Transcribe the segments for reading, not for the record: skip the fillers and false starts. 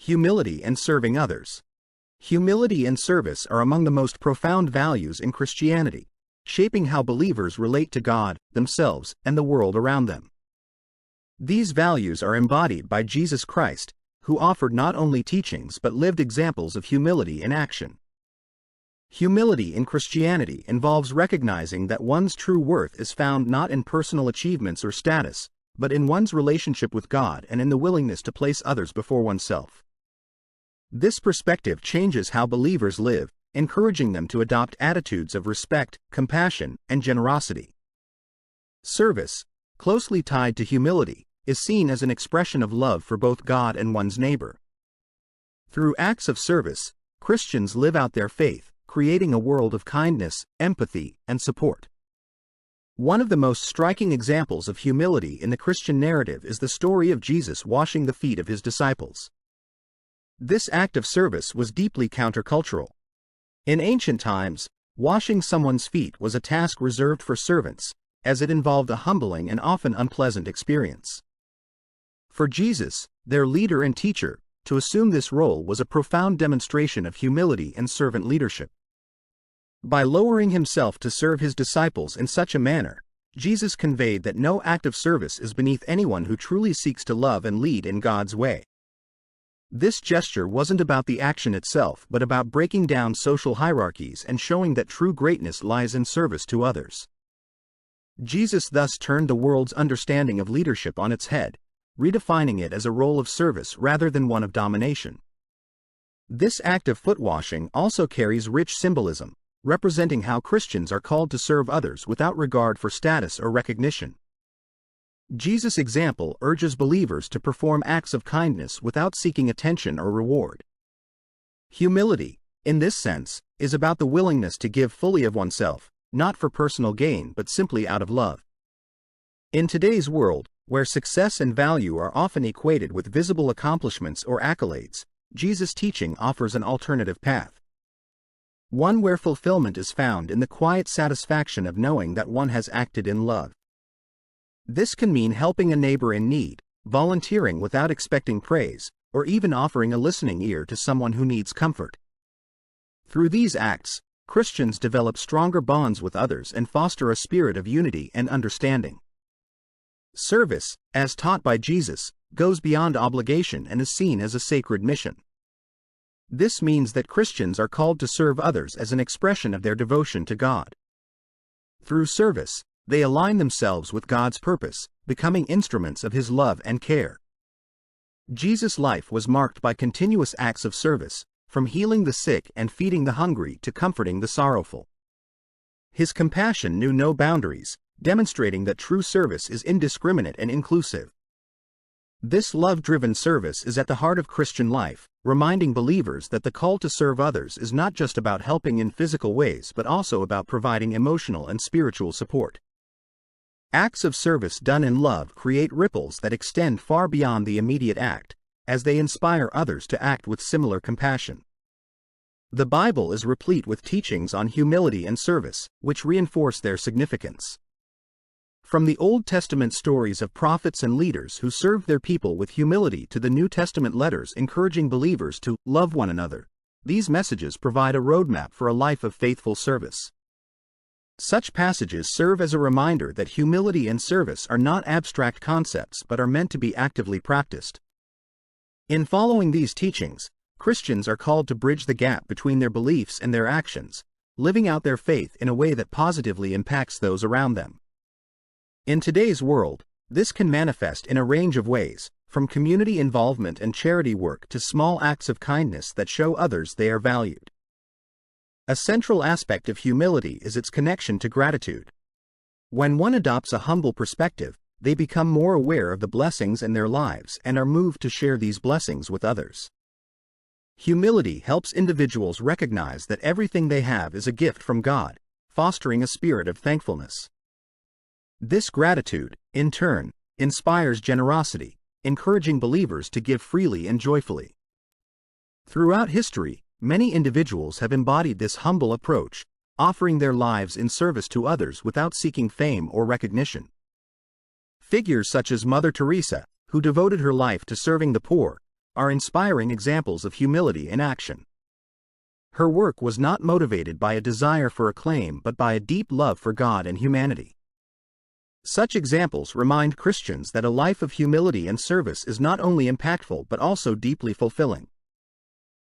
Humility and serving others. Humility and service are among the most profound values in Christianity, shaping how believers relate to God, themselves, and the world around them. These values are embodied by Jesus Christ, who offered not only teachings but lived examples of humility in action. Humility in Christianity involves recognizing that one's true worth is found not in personal achievements or status, but in one's relationship with God and in the willingness to place others before oneself. This perspective changes how believers live, encouraging them to adopt attitudes of respect, compassion, and generosity. Service, closely tied to humility, is seen as an expression of love for both God and one's neighbor. Through acts of service, Christians live out their faith, creating a world of kindness, empathy, and support. One of the most striking examples of humility in the Christian narrative is the story of Jesus washing the feet of his disciples. This act of service was deeply countercultural. In ancient times, washing someone's feet was a task reserved for servants, as it involved a humbling and often unpleasant experience. For Jesus, their leader and teacher, to assume this role was a profound demonstration of humility and servant leadership. By lowering himself to serve his disciples in such a manner, Jesus conveyed that no act of service is beneath anyone who truly seeks to love and lead in God's way. This gesture wasn't about the action itself but about breaking down social hierarchies and showing that true greatness lies in service to others. Jesus thus turned the world's understanding of leadership on its head, redefining it as a role of service rather than one of domination. This act of foot washing also carries rich symbolism, representing how Christians are called to serve others without regard for status or recognition. Jesus' example urges believers to perform acts of kindness without seeking attention or reward. Humility, in this sense, is about the willingness to give fully of oneself, not for personal gain but simply out of love. In today's world, where success and value are often equated with visible accomplishments or accolades, Jesus' teaching offers an alternative path. One where fulfillment is found in the quiet satisfaction of knowing that one has acted in love. This can mean helping a neighbor in need, volunteering without expecting praise, or even offering a listening ear to someone who needs comfort. Through these acts, Christians develop stronger bonds with others and foster a spirit of unity and understanding. Service, as taught by Jesus, goes beyond obligation and is seen as a sacred mission. This means that Christians are called to serve others as an expression of their devotion to God. Through service, they align themselves with God's purpose, becoming instruments of His love and care. Jesus' life was marked by continuous acts of service, from healing the sick and feeding the hungry to comforting the sorrowful. His compassion knew no boundaries, demonstrating that true service is indiscriminate and inclusive. This love-driven service is at the heart of Christian life, reminding believers that the call to serve others is not just about helping in physical ways but also about providing emotional and spiritual support. Acts of service done in love create ripples that extend far beyond the immediate act, as they inspire others to act with similar compassion. The Bible is replete with teachings on humility and service, which reinforce their significance. From the Old Testament stories of prophets and leaders who served their people with humility to the New Testament letters encouraging believers to love one another, these messages provide a roadmap for a life of faithful service. Such passages serve as a reminder that humility and service are not abstract concepts but are meant to be actively practiced. In following these teachings, Christians are called to bridge the gap between their beliefs and their actions, living out their faith in a way that positively impacts those around them. In today's world, this can manifest in a range of ways, from community involvement and charity work to small acts of kindness that show others they are valued. A central aspect of humility is its connection to gratitude. When one adopts a humble perspective, they become more aware of the blessings in their lives and are moved to share these blessings with others. Humility helps individuals recognize that everything they have is a gift from God, fostering a spirit of thankfulness. This gratitude, in turn, inspires generosity, encouraging believers to give freely and joyfully. Throughout history, many individuals have embodied this humble approach, offering their lives in service to others without seeking fame or recognition. Figures such as Mother Teresa, who devoted her life to serving the poor, are inspiring examples of humility in action. Her work was not motivated by a desire for acclaim but by a deep love for God and humanity. Such examples remind Christians that a life of humility and service is not only impactful but also deeply fulfilling.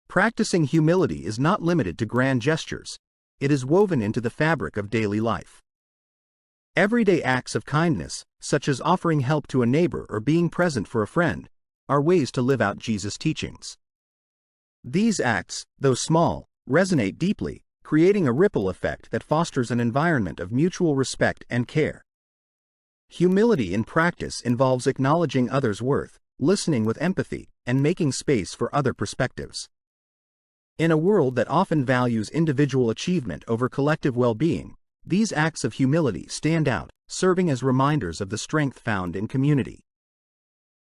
Practicing humility is not limited to grand gestures, it is woven into the fabric of daily life. Everyday acts of kindness, such as offering help to a neighbor or being present for a friend, are ways to live out Jesus' teachings. These acts, though small, resonate deeply, creating a ripple effect that fosters an environment of mutual respect and care. Humility in practice involves acknowledging others' worth, listening with empathy, and making space for other perspectives. In a world that often values individual achievement over collective well-being, these acts of humility stand out, serving as reminders of the strength found in community.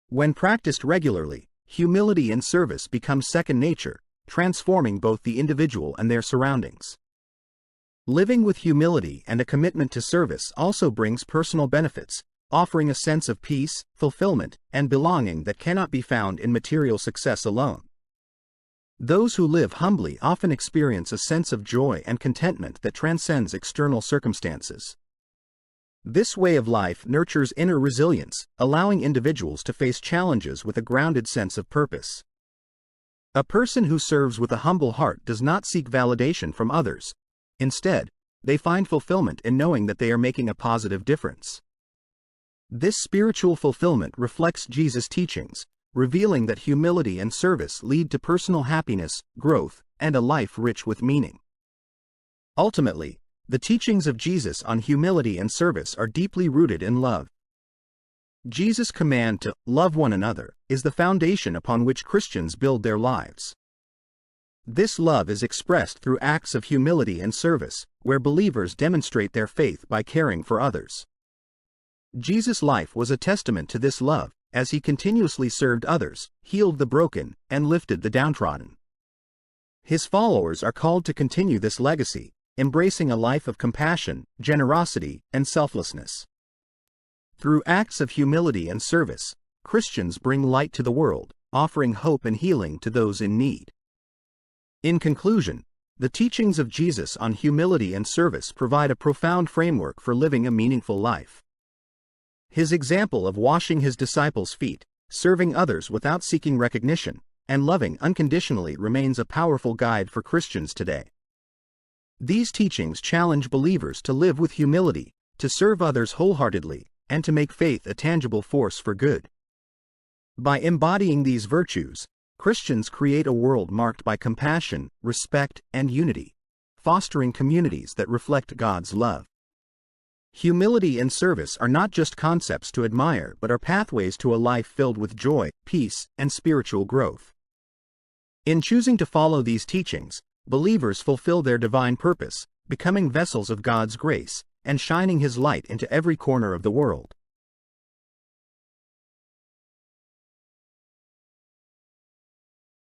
When practiced regularly, humility in service becomes second nature, transforming both the individual and their surroundings. Living with humility and a commitment to service also brings personal benefits, offering a sense of peace, fulfillment, and belonging that cannot be found in material success alone. Those who live humbly often experience a sense of joy and contentment that transcends external circumstances. This way of life nurtures inner resilience, allowing individuals to face challenges with a grounded sense of purpose. A person who serves with a humble heart does not seek validation from others. Instead, they find fulfillment in knowing that they are making a positive difference. This spiritual fulfillment reflects Jesus' teachings, revealing that humility and service lead to personal happiness, growth, and a life rich with meaning. Ultimately, the teachings of Jesus on humility and service are deeply rooted in love. Jesus' command to love one another is the foundation upon which Christians build their lives. This love is expressed through acts of humility and service, where believers demonstrate their faith by caring for others. Jesus' life was a testament to this love, as he continuously served others, healed the broken, and lifted the downtrodden. His followers are called to continue this legacy, embracing a life of compassion, generosity, and selflessness. Through acts of humility and service, Christians bring light to the world, offering hope and healing to those in need. In conclusion, the teachings of Jesus on humility and service provide a profound framework for living a meaningful life. His example of washing his disciples' feet, serving others without seeking recognition, and loving unconditionally remains a powerful guide for Christians today. These teachings challenge believers to live with humility, to serve others wholeheartedly, and to make faith a tangible force for good. By embodying these virtues, Christians create a world marked by compassion, respect, and unity, fostering communities that reflect God's love. Humility and service are not just concepts to admire but are pathways to a life filled with joy, peace, and spiritual growth. In choosing to follow these teachings, believers fulfill their divine purpose, becoming vessels of God's grace, and shining His light into every corner of the world.